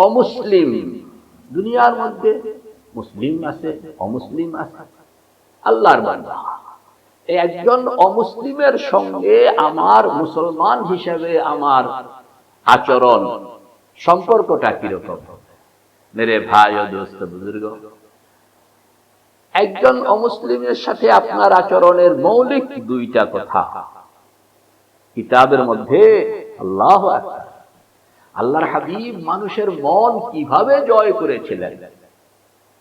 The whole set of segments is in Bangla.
অমুসলিম, দুনিয়ার মধ্যে মুসলিম আছে, অমুসলিম আছে। আল্লাহর বান্দা, একজন অমুসলিমের সঙ্গে আমার মুসলমান হিসেবে আমার আচরণ সম্পর্কটা কিরকম? মেরে ভাই ও দোস্ত বুজুর্গ, একজন অমুসলিমের সাথে আপনার আচরণের মৌলিক দুইটা কথা কিতাবের মধ্যে আল্লাহু আকবার, আল্লাহর হাবিব মানুষের মন কিভাবে জয় করেছিলেন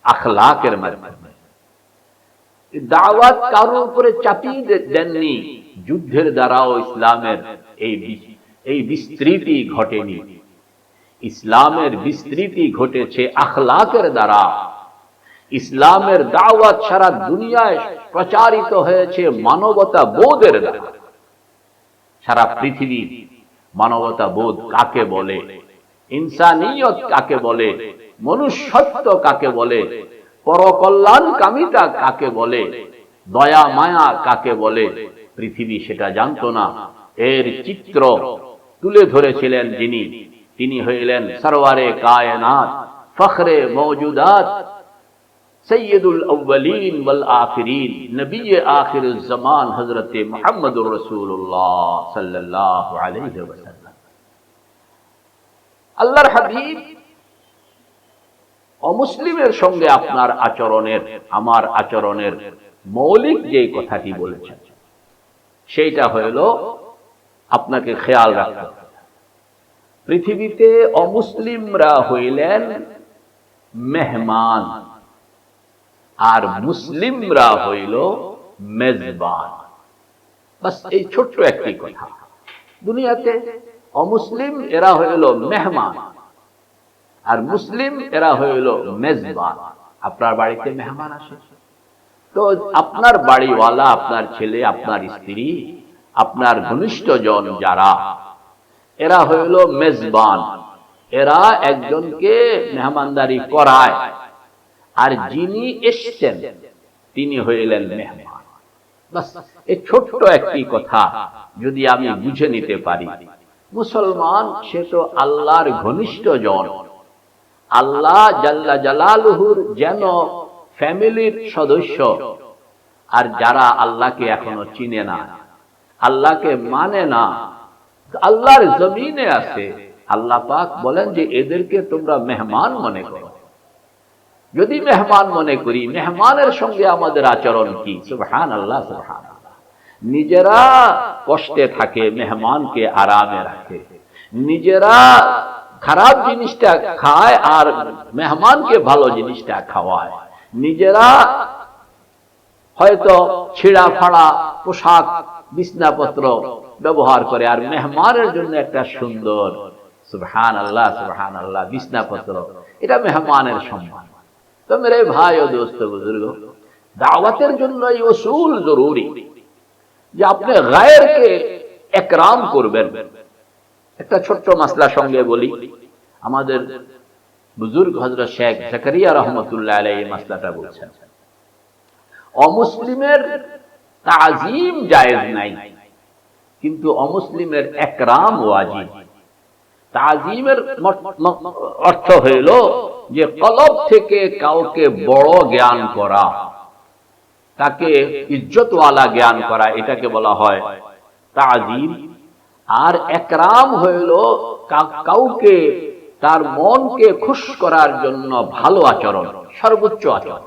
আখলাকের মাধ্যমে। দাওয়াত কারোর উপরে চাপিয়ে দেননি, যুদ্ধের দ্বারাও ইসলামের এই বিস্তৃতি ঘটেনি। ইসলামের বিস্তৃতি ঘটেছে আখলাকের দ্বারা। ইসলামের দাওয়াত সারা দুনিয়ায় প্রচারিত হয়েছে মানবতা বোধের দ্বারা। সারা পৃথিবী মানবতা বোধ কাকে বলে, ইনসানিয়ত কাকে বলে, মনুষ্যত্ব কাকে বলে, পরকল্যাণকামিতা কাকে বলে, দয়া মায়া কাকে বলে, পৃথিবী সেটা জানতো না। এর চিত্র তুলে ধরেছিলেন যিনি, তিনি হইলেন সরওয়ারে কায়নাত, ফখরে মওজুদাত, সৈয়দুল আউয়ালিন ওয়াল আখিরিন, নবী আখিরুজ জামান হযরত মুহাম্মদুর রাসূলুল্লাহ সাল্লাল্লাহু আলাইহি ওয়াসাল্লাম। আল্লাহর হাবিব অমুসলিমের সঙ্গে আপনার আচরণের, আমার আচরণের মৌলিক যে কথাটি বলেছেন সেইটা হলো আপনাকে খেয়াল রাখতে হবে, পৃথিবীতে অমুসলিমরা হইলেন মেহমান আর মুসলিমরা হইল মেজবান। বাস এই ছোট্ট একটি কথা। দুনিয়াতে অমুসলিম এরা হইল মেহমান আর মুসলিম এরা হইল মেজবান। আপনার বাড়িতে মেহমান আসে তো আপনার বাড়িওয়ালা, আপনার ছেলে, আপনার স্ত্রী, আপনার ঘনিষ্ঠজন যারা, এরা হইল মেজবান। এরা একজনকে মেহমানদারি করায়, আর যিনি এসেছেন তিনি হইলেন মেহমান। বাস এই ছোট্ট একটি কথা যদি আমি বুঝে নিতে পারি, মুসলমান সে তো আল্লাহর ঘনিষ্ঠজন, আল্লাহ জাল্লা জালালুহুর যেন ফ্যামিলির সদস্য। আর যারা আল্লাহকে এখনো চিনে না, আল্লাহকে মানে না, আল্লাহর জমিনে আছে, আল্লাহ পাক বলেন যে এদেরকে তোমরা মেহমান মনে করো। যদি মেহমান মনে করি, মেহমানের সঙ্গে আমাদের আচরণ কি? সুবহানাল্লাহ, সুবহানাল্লাহ। নিজেরা কষ্টে থাকে, মেহমানকে আরামে রাখে। নিজেরা খারাপ জিনিসটা খায় আর মেহমানকে ভালো জিনিসটা খাওয়ায়। নিজেরা হয়তো ছিঁড়া ফাড়া পোশাক বিছনাপত্র ব্যবহার করে আর মেহমানের জন্য একটা সুন্দর, সুবহানাল্লাহ, সুবহানাল্লাহ, বিছনাপত্র, এটা মেহমানের সম্মান। তো মেরে ভাই ও দোস্ত বুজুর্গ, দাওয়াতের জন্য এই উসুল জরুরি যে আপনি গায়রকে একরাম করবেন। একটা ছোট্ট মাসলা সঙ্গে বলি, আমাদের বুজুর্গ হযরত শেখ জাকারিয়া রহমতুল্লাহ আলাইহি এই মাসলাটা বলছেন, অমুসলিমের তাজিম জায়েজ নাই, কিন্তু অমুসলিমের একরাম ওয়াজিব। তাজিমের অর্থ হইল যে কলব থেকে কাউকে বড় জ্ঞান করা, তাকে ইজ্জতওয়ালা জ্ঞান করা, এটাকে বলা হয় তাজিম। আর একরাম হইল কাউকে তার মনকে খুশ করার জন্য ভালো আচরণ, সর্বোচ্চ আচরণ।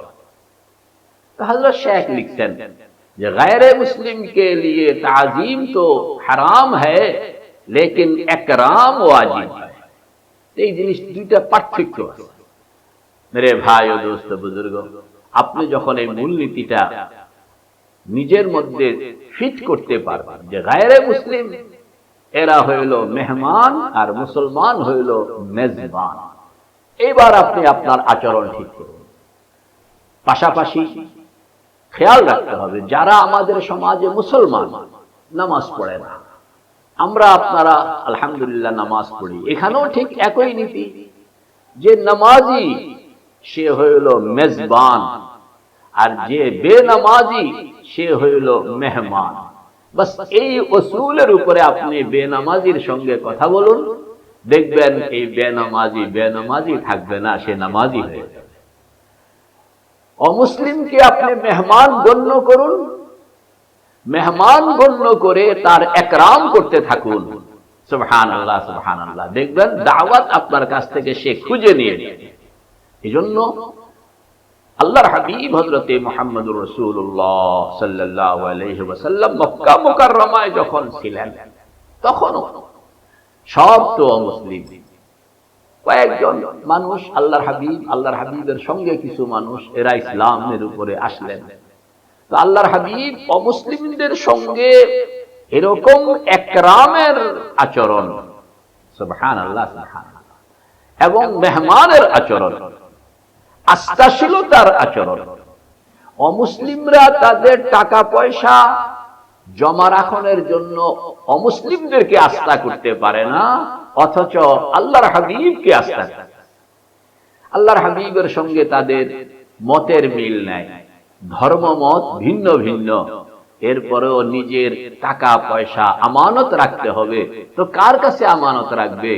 হযরত শেখ লিখছেন যে গায়রে মুসলিম के लिए ताजीम तो हराम है लेकिन একরাম ওয়াজিব है। এই জিনিস দুইটা পার্থক্য আছে মেরে ভাই ও দোস্ত বুজুর্গ। আপনি যখন এই মূলনীতিটা নিজের মধ্যে ফিট করতে পারবেন যে গায়রে মুসলিম এরা হইল মেহমান আর মুসলমান হইল মেজবান, এবার আপনি আপনার আচরণ ঠিক করুন। পাশাপাশি খেয়াল রাখতে হবে যারা আমাদের সমাজে মুসলমান নামাজ পড়ে না, আমরা আপনারা আলহামদুলিল্লাহ নামাজ পড়ি, এখানেও ঠিক একই নীতি যে নামাজি সে হইল মেজবান আর যে বেনামাজি সে হইল মেহমান। বাস এই উসুলের উপরে আপনি বেনামাজির সঙ্গে কথা বলুন, দেখবেন এই বেনামাজি থাকবে না, সে নামাজি হয়ে যাবে। অমুসলিমকে আপনি মেহমান গণ্য করুন, মেহমান গণ্য করে তার একরাম করতে থাকুন। সুবহানাল্লাহ সুবহানাল্লাহ, দেখবেন দাওয়াত আপনার কাছ থেকে সে খুঁজে নিয়ে নেবে। এজন্য আল্লাহর হাবিব হযরত মুহাম্মদুর রাসূলুল্লাহ সাল্লাল্লাহু আলাইহি ওয়াসাল্লাম মক্কা মুকাররমায় যখন ছিলেন, তখন সব তো অমুসলিম। কয়েকজন মানুষ আল্লাহর হাবিবের সঙ্গে কিছু মানুষ এরা ইসলামের উপরে আসলেন। তো আল্লাহর হাবিব অমুসলিমদের সঙ্গে এরকম একরামের আচরণ, সুবহানাল্লাহ সুবহানাল্লাহ, এবং মেহমানের আচরণ, আস্থাশীলতার আচরণ। অমুসলিমরা তাদের টাকা পয়সা জমা রাখনের জন্য অমুসলিমদেরকে আস্থা করতে পারে না, অথচ আল্লাহর হাবিবকে আস্থা করে। আল্লাহর হাবিবের সঙ্গে তাদের মতের মিল নাই, ধর্মমত ভিন্ন ভিন্ন, এরপরেও নিজের টাকা পয়সা আমানত রাখতে হবে। তো কার কাছে আমানত রাখবে?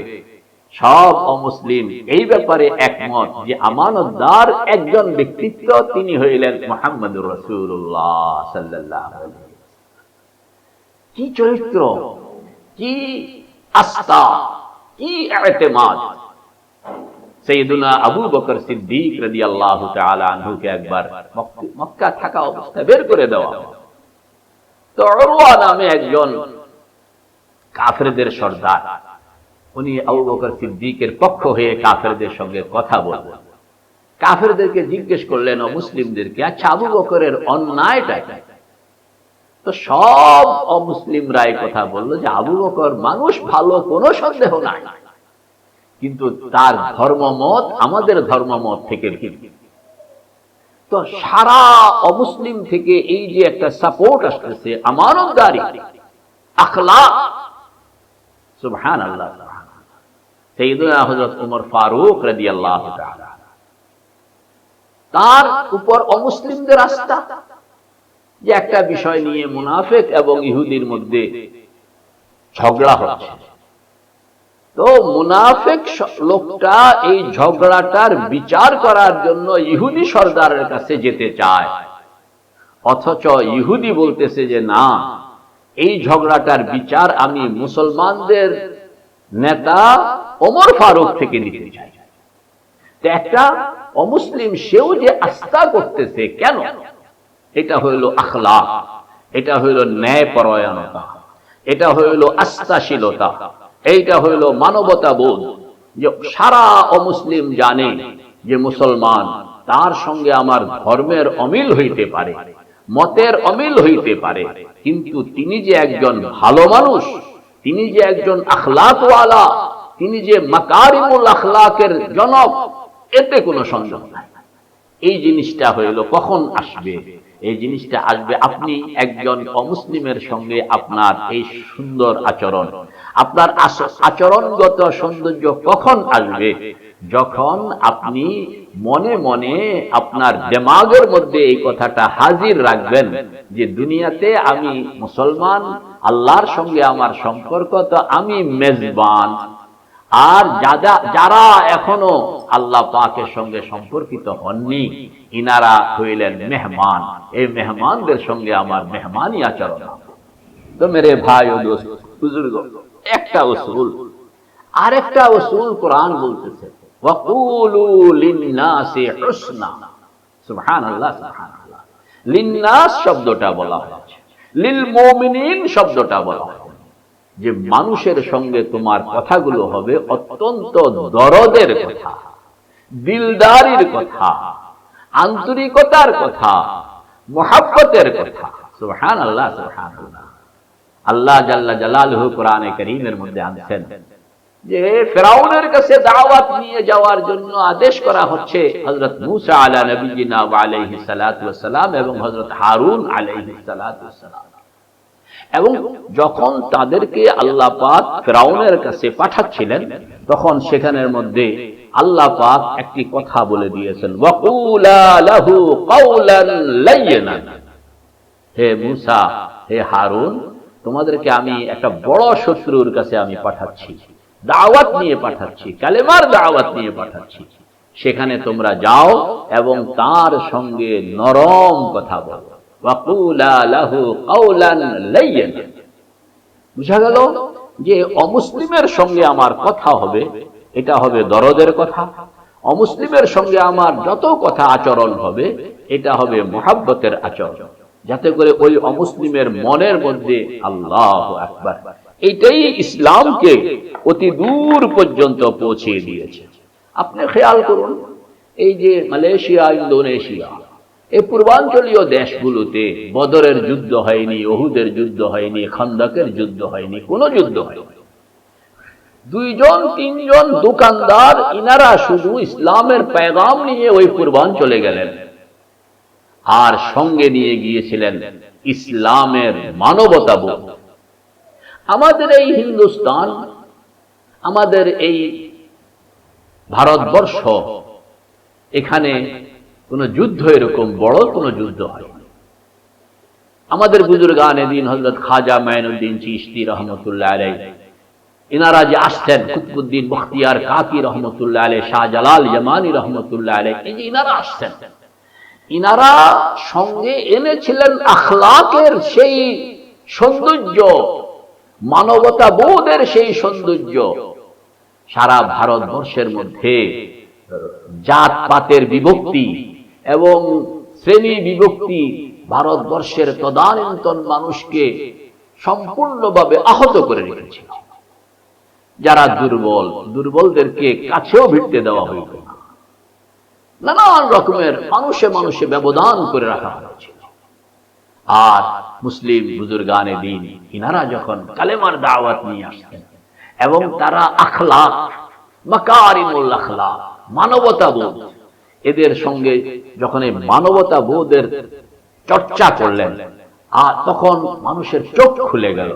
সব অমুসলিম এই ব্যাপারে একমত যে আমানতদার একজন ব্যক্তিত্ব, তিনি হইলেন মুহাম্মদুর রাসূলুল্লাহ সাল্লাল্লাহু আলাইহি ওয়াসাল্লাম। কি চরিত্র, কি আস্থা, কি ইতিমাদ! সাইয়েদুনা আবু বকর সিদ্দিক রাদিয়াল্লাহু তাআলা আনহুকে একবার মক্কা থাকা অবস্থায় বের করে দেওয়া। তো উরওয়া নামে একজন কাফেরদের সর্দার, উনি আবু বকর সিদ্দিকের পক্ষ হয়ে কাফেরদের সঙ্গে কথা বললেন। কাফেরদেরকে জিজ্ঞেস করলেন, অমুসলিমদেরকে, আচ্ছা আবু বকরের অন্যায়টা কি? তো সব অমুসলিমরা এই কথা বললো যে আবু বকর মানুষ ভালো, কোনো সন্দেহ নাই, কিন্তু তার ধর্মমত আমাদের ধর্মমত থেকে ভিন্ন। তো সারা অমুসলিম থেকে এই যে একটা সাপোর্ট আসতেছে, আমানতদারি, আখলাক, সুবহানাল্লাহ সুবহানাল্লাহ। সাইয়েদুনা হযরত ওমর ফারুক রাদিয়াল্লাহু তাআলা, তার উপর অমুসলিমদের আস্থা। যে একটা বিষয় নিয়ে মুনাফিক এবং ইহুদির মধ্যে ঝগড়া হচ্ছে, তো মুনাফিক লোকটা এই ঝগড়াটার বিচার করার জন্য ইহুদি সরদারের কাছে যেতে চায়, অথচ ইহুদি বলতেছে যে না, এই ঝগড়াটার বিচার আমি মুসলমানদের নেতা ওমর ফারুক থেকে নিতে চাই। তো একটা অমুসলিম সেও যে আস্থা করতেছে, কেন? এটা হইল আখলাক, এটা হইল ন্যায়পরায়ণতা, এটা হইল আস্থাশীলতা, এইটা হইল মানবতা বোধ। যে সারা অমুসলিম জানে যে মুসলমান, তার সঙ্গে আমার ধর্মের অমিল হইতে পারে, মতের অমিল হইতে পারে, কিন্তু তিনি যে একজন ভালো মানুষ, তিনি যে একজন আখলাকওয়ালা, তিনি যে মাকারিমুল আখলাকের জনক, এতে কোনো সন্দেহ নাই। এই জিনিসটা হইল কখন আসবে? এই জিনিসটা আসবে আপনি একজন অমুসলিমের সঙ্গে আপনার এই সুন্দর আচরণ, আপনার আচরণগত সৌন্দর্য কখন আসবে? যখন আপনি মনে মনে আপনার দিমাগের মধ্যে এই কথাটা হাজির রাখবেন যে দুনিয়াতে আমি মুসলমান, আল্লাহর সঙ্গে আমার সম্পর্ক, তো আমি মেজবান, আর যারা এখনো আল্লাহ পাকের সঙ্গে সম্পর্কিত হননি, ইনারা হইলেন মেহমান, এই মেহমানদের সঙ্গে আমার মেহমানি আচরণ। তো মেরে ভাই ও দোস্ত বুজুর্গ, একটা উসুল, আরেকটা উসুল কোরআন বলতেছে, ওয়াকুলু লিন্নাসি হুসনা। সুবহানাল্লাহ সুবহানাল্লাহ। লিন্নাস শব্দটা বলা হয়েছে, লিল মুমিনিন শব্দটা বলা হয়েছে, যে মানুষের সঙ্গে তোমার কথাগুলো হবে অত্যন্ত দরদের কথা, দিলদারির কথা, আন্তরিকতার কথা, মুহাব্বতের কথা। সুবহানাল্লাহ সুবহানাল্লাহ। আল্লাহ জাল্লা জালালুহু কোরআনে কারীমের মধ্যে আনছেন যে ফিরাউনের কাছে দাওয়াত নিয়ে যাওয়ার জন্য আদেশ করা হচ্ছে হযরত মূসা আলা নবিয়িনা ওয়া আলাইহিস সালাতু ওয়াস সালাম এবং হযরত হারুন আলাইহিস সালাতু ওয়াস সালাম। এবং যখন তাদেরকে আল্লাহ পাক ফিরাউনের কাছে পাঠাচ্ছিলেন, তখন সেখানের মধ্যে আল্লাহ পাক একটি কথা বলে দিয়েছেন, ওয়াকুলা লাহু কাওলান লায়্যিনান। হে মূসা, হে হারুন, তোমাদেরকে আমি একটা বড় শত্রুর কাছে আমি পাঠাচ্ছি, দাওয়াত নিয়ে পাঠাচ্ছি, কালেমার দাওয়াত নিয়ে পাঠাচ্ছি, সেখানে তোমরা যাও এবং তার সঙ্গে নরম কথা বলো। ওয়াকুলা লাহু কাওলান লাইয়িনা। বুঝা গেল যে অমুসলিমের সঙ্গে আমার কথা হবে, এটা হবে দরদের কথা। অমুসলিমের সঙ্গে আমার যত কথা আচরণ হবে, এটা হবে মুহাব্বতের আচরণ, যাতে করে ওই অমুসলিমের মনের মধ্যে আল্লাহু আকবার, এটাই ইসলামকে অতি দূর পর্যন্ত পৌঁছে দিয়েছে। আপনি খেয়াল করুন, এই যে মালয়েশিয়া, ইন্দোনেশিয়া, এই পূর্বাঞ্চলীয় দেশগুলোতে বদরের যুদ্ধ হয়নি, উহুদের যুদ্ধ হয়নি, খন্দকের যুদ্ধ হয়নি, কোনো যুদ্ধ হয়নি। 2-3 দোকানদার, ইনারা শুধু ইসলামের পেগাম নিয়ে ওই পূর্বাঞ্চলে গেলেন, আর সঙ্গে নিয়ে গিয়েছিলেন ইসলামের মানবতাবোধ। আমাদের এই হিন্দুস্তান, আমাদের এই ভারতবর্ষ, এখানে কোন যুদ্ধ এরকম বড় কোন যুদ্ধ হয়। আমাদের বুজুর্গানে দিন হযরত খাজা মাইনুদ্দিন চিশতি রহমতুল্লাহ আলাইহি, ইনারা যে আসতেন, কুতুবউদ্দিন বখতিয়ার কাকি রহমতুল্লাহ আলাইহি, শাহজালাল জামানি রহমতুল্লাহ আলাইহি, এই যে ইনারা আসতেন, ইনারা সঙ্গে এনেছিলেন আখলাকের সেই সৌন্দর্য, মানবতাবোধের সেই সৌন্দর্য। সারা ভারতবর্ষের মধ্যে জাতপাতের বিভক্তি এবং শ্রেণী বিভক্তি ভারতবর্ষের তদানীন্তন মানুষকে সম্পূর্ণভাবে আহত করে রেখেছিল। যারা দুর্বল, দুর্বলদেরকে কাছেও ভিড়তে দেওয়া হইত না, নানান রকমের মানুষে মানুষে ব্যবধান করে রাখা হয়েছিল। আর মুসলিম বুজুর্গানে দিন, ইনারা যখন কালেমার দাওয়াত নিয়ে আসতেন এবং তারা আখলাক, মাকারিমুল আখলাক, মানবতাবোধ, এদের সঙ্গে যখন এই মানবতাবোধের চর্চা করলেন, আর তখন মানুষের চোখ খুলে গেল,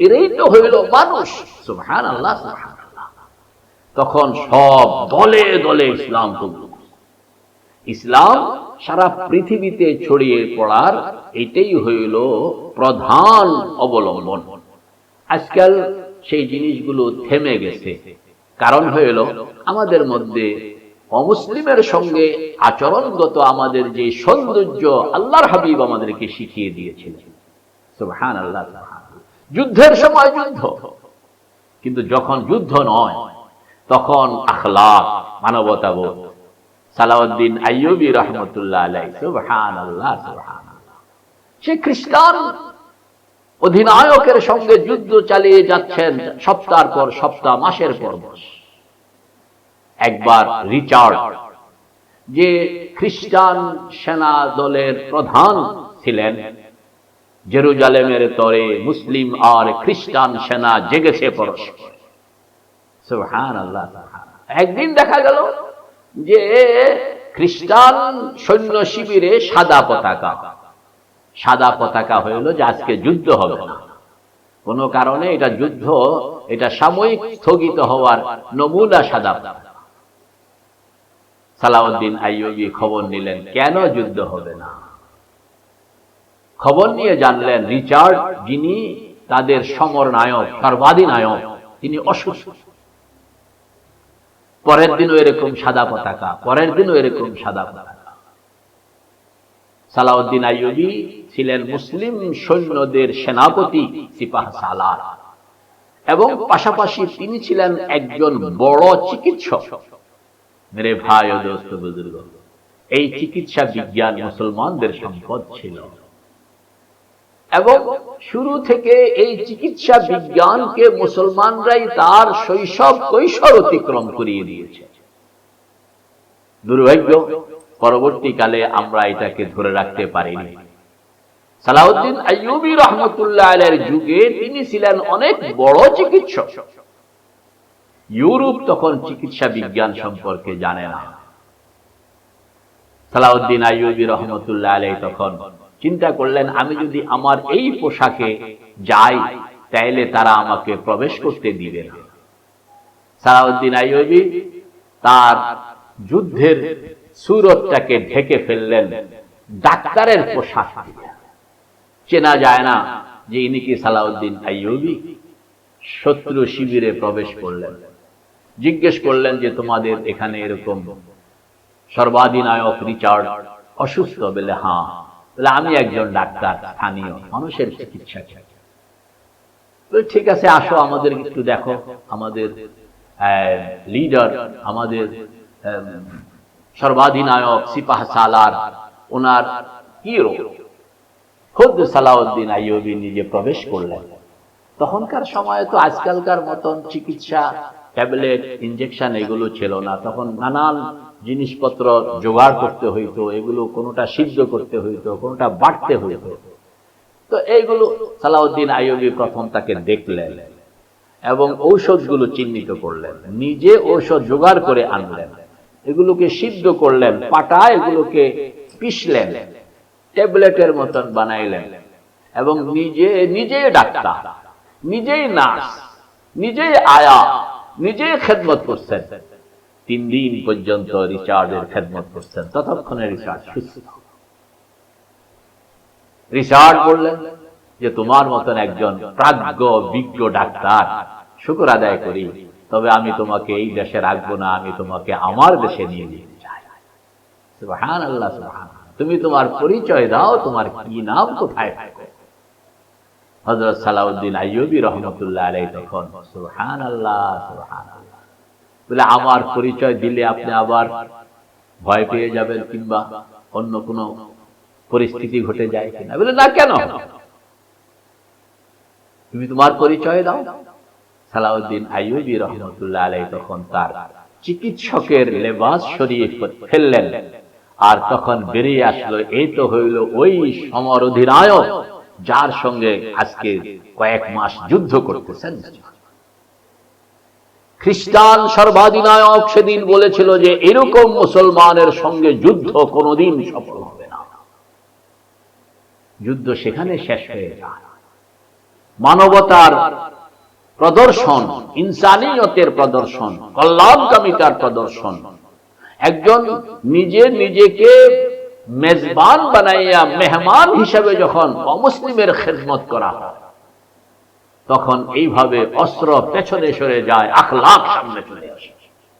এরাই তো হইল মানুষ। সুবহানাল্লাহ, সুবহানাল্লাহ। তখন সব দলে দলে ইসলাম কবুল। ইসলাম সারা পৃথিবীতে ছড়িয়ে পড়ার এটাই হইল প্রধান অবলম্বন। আজকাল সেই জিনিসগুলো থেমে গেছে, কারণ হইল আমাদের মধ্যে অমুসলিমের সঙ্গে আচরণগত আমাদের যে সৌন্দর্য আল্লাহর হাবিব আমাদেরকে শিখিয়ে দিয়েছিলেন। সুবহানাল্লাহ, সুবহানাল্লাহ। যুদ্ধের সময় যুদ্ধ, কিন্তু যখন যুদ্ধ নয় তখন আখলাক, মানবতাবোধ। সালাউদ্দিন আইয়ুবী রহমতুল্লাহ আলাইহি, সুবহানাল্লাহ, সুবহানাল্লাহ। সে খ্রিস্টান অধিনায়কের সঙ্গে যুদ্ধ চালিয়ে যাচ্ছেন সপ্তাহের পর সপ্তাহ, মাসের পর মাস। একবার রিচার্ড, যে খ্রিস্টান সেনা দলের প্রধান ছিলেন, জেরুজালেমের তরে মুসলিম আর খ্রিস্টান সেনা জেগেছে পরস্পর। সুবহানাল্লাহ, সুবহানাল্লাহ। একদিন দেখা গেল যে খ্রিস্টান সৈন্য শিবিরে সাদা পতাকা, সাদা পতাকা হইল যে আজকে যুদ্ধ হবে না, কোন কারণে এটা যুদ্ধ, এটা সাময়িক স্থগিত হওয়ার নমুনা সাদা পতাকা। সালাউদ্দিন আইয়ুবী খবর নিলেন, কেন যুদ্ধ হবে না? খবর নিয়ে জানলেন রিচার্ড, যিনি তাদের সমরনায়ক, সর্বাধিনায়ক, তিনি অসুস্থ। পরের দিনও এরকম সাদা পতাকা, পরের দিনও এরকম সাদা পতাকা। সালাউদ্দিন আইয়ুবী ছিলেন মুসলিম সৈন্যদের সেনাপতি, সিপাহ সালার, এবং পাশাপাশি তিনি ছিলেন একজন বড় চিকিৎসক। মেরে ভাই ও দোস্ত বুজুর্গ, এই চিকিৎসা বিজ্ঞান মুসলমানদের সম্পদ ছিল, এবং শুরু থেকে এই চিকিৎসা বিজ্ঞানকে মুসলমানরাই তার শৈশব কৈশোর অতিক্রম করিয়ে দিয়েছে। দুর্ভাগ্য, পরবর্তীকালে আমরা এটাকে ধরে রাখতে পারিনি। সালাউদ্দিন আইয়ুবী রহমতুল্লাহ আলাইহির যুগে তিনি ছিলেন অনেক বড় চিকিৎসক। ইউরোপ তখন চিকিৎসা বিজ্ঞান সম্পর্কে জানে না। সালাউদ্দিন আইয়ুবী রহমতুল্লাহ আলাইহি তখন চিন্তা করলেন, আমি যদি আমার এই পোশাকে যাই তাইলে তারা আমাকে প্রবেশ করতে দিবে না। সালাউদ্দিন আইয়ুবী তার যুদ্ধের সুরতটাকে ঢেকে ফেললেন ডাক্তারের পোশাক, চেনা যায় না যে ইনি কি সালাউদ্দিন আইয়ুবী। শত্রু শিবিরে প্রবেশ করলেন, জিজ্ঞেস করলেন যে তোমাদের এখানে এরকম সর্বাধিনায়ক রিচার্ড অসুস্থ? বলে হ্যাঁ। বলে আমি একজন ডাক্তার, স্থানীয় মানুষের চিকিৎসা। ঠিক আছে, আসো আমাদের একটু দেখো। আমাদের লিডার, আমাদের সর্বাধিনায়ক সিপাহ সালার, ওনার কি রোগ? খুদ সালাউদ্দিন আইয়ুবী নিজে প্রবেশ করলেন। তখনকার সময়ে তো আজকালকার মতন চিকিৎসা, ট্যাবলেট, ইনজেকশন এগুলো ছিল না। তখন নানান জিনিসপত্র জোগাড় করতে হইতো, এগুলো কোনোটা সিদ্ধ করতে হইতো, কোনোটা বাটতে হইতো। তো এইগুলো সালাউদ্দিন আইয়ুবী প্রথম তাকে দেখলেন এবং ঔষধগুলো চিহ্নিত করলেন, নিজে ঔষধ জোগাড় করে আনলেন, এগুলোকে সিদ্ধ করলেন, পাটায় এগুলোকে পিষলেন, ট্যাবলেটের মতন বানাইলেন এবং নিজে ডাক্তার, নিজেই নার্স, নিজেই আয়া, নিজেই খেদমত করছেন। 3 দিন পর্যন্ত রিচার্ডের খেদমত করছেন। ততক্ষণে রিচার্ড সুস্থ। রিচার্ড বললেন যে তোমার মতন একজন প্রাজ্ঞ বিজ্ঞ ডাক্তার, শুকর আদায় করি, তবে আমি তোমাকে এই দেশে রাখবো না, আমি তোমাকে আমার দেশে নিয়ে যেতে চাই। সুবহানাল্লাহ, সুবহানাল্লাহ। তুমি তোমার পরিচয় দাও, তোমার কি নাম, কোথায় থাকো? হযরত সালাউদ্দিন আইয়ুবী রহমতুল্লাহ আলাইহি তখন সুবহানাল্লাহ, সুবহানাল্লাহ বলে, আমার পরিচয় দিলে আপনি আবার ভয় পেয়ে যাবেন কিংবা অন্য কোনো পরিস্থিতি ঘটে যায় কিনা? বলে না, কেন? তুমি তোমার পরিচয় দাও। সালাউদ্দিন আইয়ুবী রহমতুল্লাহ আলাইহি তখন তার চিকিৎসকের লেবাস সরিয়ে ফেললেন, আর তখন বেরিয়ে আসলো, এই তো হইল ওই সমর অধিনায়ক যার সঙ্গে আজকে কয়েক মাস যুদ্ধ করতেছেন। খ্রিস্টান সর্বাধিনায়ক সেদিন বলেছিল যে এরকম মুসলমানের সঙ্গে যুদ্ধ কোনোদিন সফল হবে না। যুদ্ধ সেখানে শেষ হয়ে যায়। মানবতার প্রদর্শন, ইনসানিয়তের প্রদর্শন, কল্যাণকামিতার প্রদর্শন। একজন নিজেকে মেজবান বানাইয়া মেহমান হিসাবে যখন অমুসলিমের খেদমত করা হয়, তখন এইভাবে অস্ত্র পেছনে সরে যায়, আখলাক সামনে চলে আসে।